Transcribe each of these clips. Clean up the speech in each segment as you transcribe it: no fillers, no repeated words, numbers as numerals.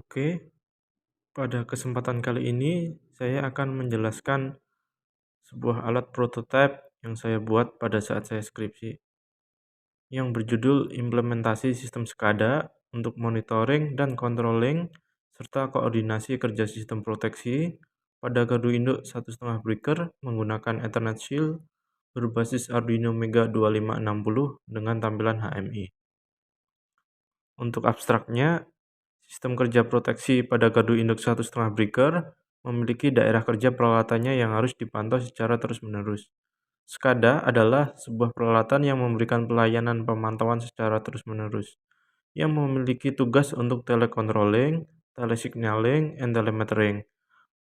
Oke, pada kesempatan kali ini saya akan menjelaskan sebuah alat prototipe yang saya buat pada saat saya skripsi, yang berjudul Implementasi Sistem SCADA untuk Monitoring dan Controlling serta Koordinasi Kerja Sistem Proteksi pada gardu induk 1,5 breaker menggunakan Ethernet Shield berbasis Arduino Mega 2560 dengan tampilan HMI. Untuk abstraknya, sistem kerja proteksi pada gardu induk 1,5 breaker memiliki daerah kerja peralatannya yang harus dipantau secara terus-menerus. SCADA adalah sebuah peralatan yang memberikan pelayanan pemantauan secara terus-menerus, yang memiliki tugas untuk telecontrolling, telesignaling, and telemetering.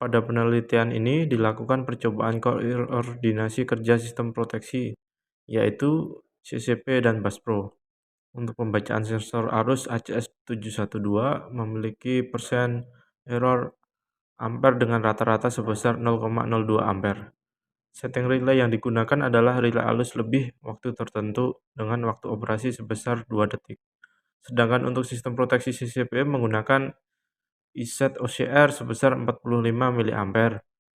Pada penelitian ini dilakukan percobaan koordinasi kerja sistem proteksi, yaitu CCP dan BASPRO. Untuk pembacaan sensor arus ACS712 memiliki persen error ampere dengan rata-rata sebesar 0,02 ampere. Setting relay yang digunakan adalah relay arus lebih waktu tertentu dengan waktu operasi sebesar 2 detik. Sedangkan untuk sistem proteksi CCP menggunakan IZ OCR sebesar 45 mA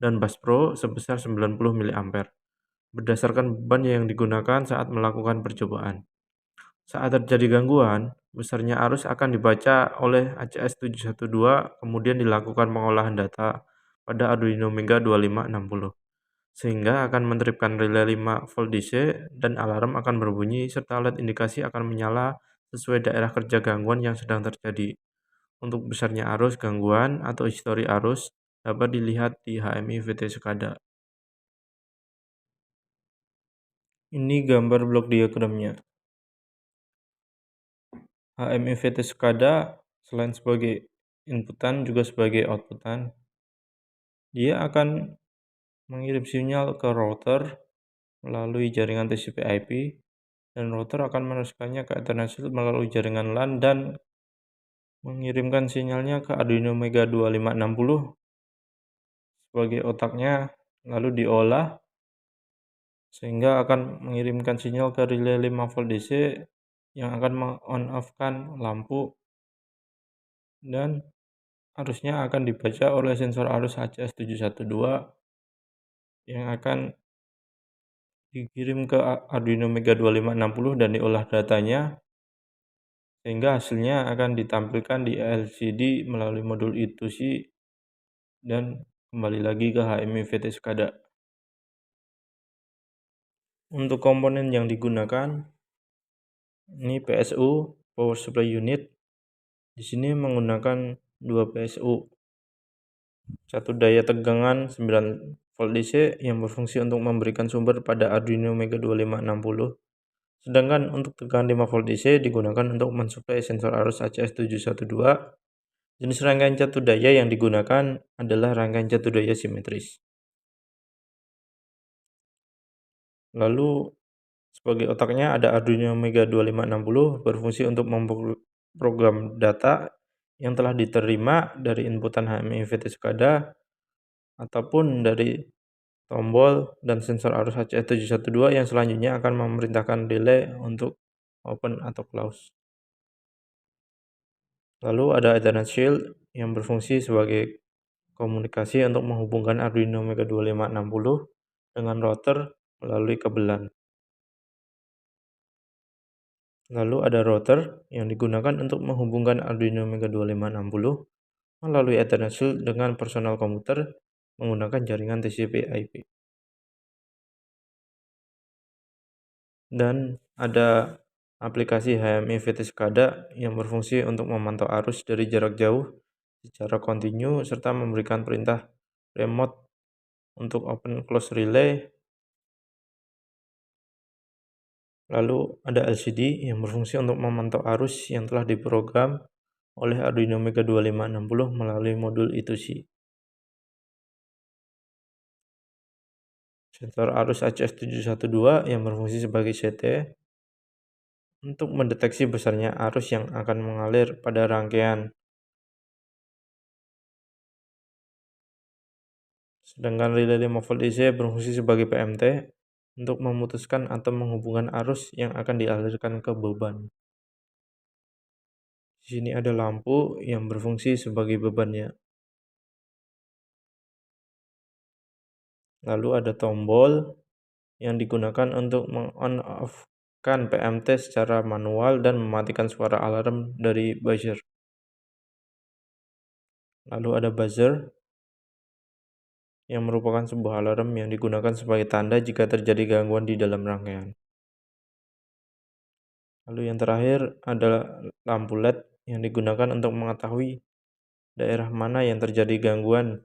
dan BASPRO sebesar 90 mA berdasarkan beban yang digunakan saat melakukan percobaan. Saat terjadi gangguan, besarnya arus akan dibaca oleh ACS712 kemudian dilakukan pengolahan data pada Arduino Mega 2560 sehingga akan meneripkan relay 5 volt DC dan alarm akan berbunyi serta LED indikasi akan menyala sesuai daerah kerja gangguan yang sedang terjadi. Untuk besarnya arus gangguan atau histori arus dapat dilihat di HMI VT SCADA. Ini gambar blok diagramnya. HMI VT SCADA selain sebagai inputan juga sebagai outputan. Dia akan mengirim sinyal ke router melalui jaringan TCP/IP dan router akan meneruskannya ke Ethernet Shield melalui jaringan LAN dan mengirimkan sinyalnya ke Arduino Mega 2560 sebagai otaknya, lalu diolah sehingga akan mengirimkan sinyal ke relay 5 volt DC yang akan meng-on-off-kan lampu dan arusnya akan dibaca oleh sensor arus ACS712 yang akan dikirim ke Arduino Mega 2560 dan diolah datanya sehingga hasilnya akan ditampilkan di LCD melalui modul I2C dan kembali lagi ke HMI VT SCADA. Untuk komponen yang digunakan ini PSU Power Supply Unit. Di sini menggunakan 2 PSU. Satu daya tegangan 9 volt DC yang berfungsi untuk memberikan sumber pada Arduino Mega 2560. Sedangkan untuk tegangan 5 volt DC digunakan untuk mensuplai sensor arus ACS712. Jenis rangkaian catu daya yang digunakan adalah rangkaian catu daya simetris. Lalu sebagai otaknya ada Arduino Mega 2560 berfungsi untuk memprogram data yang telah diterima dari inputan HMI VT SCADA ataupun dari tombol dan sensor arus ACS712 yang selanjutnya akan memerintahkan relay untuk open atau close. Lalu ada Ethernet Shield yang berfungsi sebagai komunikasi untuk menghubungkan Arduino Mega 2560 dengan router melalui kabelan. Lalu ada router yang digunakan untuk menghubungkan Arduino Mega 2560 melalui Ethernet Shield dengan personal komputer menggunakan jaringan TCP/IP. Dan ada aplikasi HMI VT SCADA yang berfungsi untuk memantau arus dari jarak jauh secara kontinu serta memberikan perintah remote untuk open close relay. Lalu ada LCD yang berfungsi untuk memantau arus yang telah diprogram oleh Arduino Mega 2560 melalui modul I2C. Sensor arus ACS712 yang berfungsi sebagai CT untuk mendeteksi besarnya arus yang akan mengalir pada rangkaian. Sedangkan relay 5 volt DC berfungsi sebagai PMT untuk memutuskan atau menghubungkan arus yang akan dialirkan ke beban. Di sini ada lampu yang berfungsi sebagai bebannya. Lalu ada tombol yang digunakan untuk meng-on/off-kan PMT secara manual dan mematikan suara alarm dari buzzer. Lalu ada buzzer yang merupakan sebuah alarm yang digunakan sebagai tanda jika terjadi gangguan di dalam rangkaian. Lalu yang terakhir adalah lampu LED yang digunakan untuk mengetahui daerah mana yang terjadi gangguan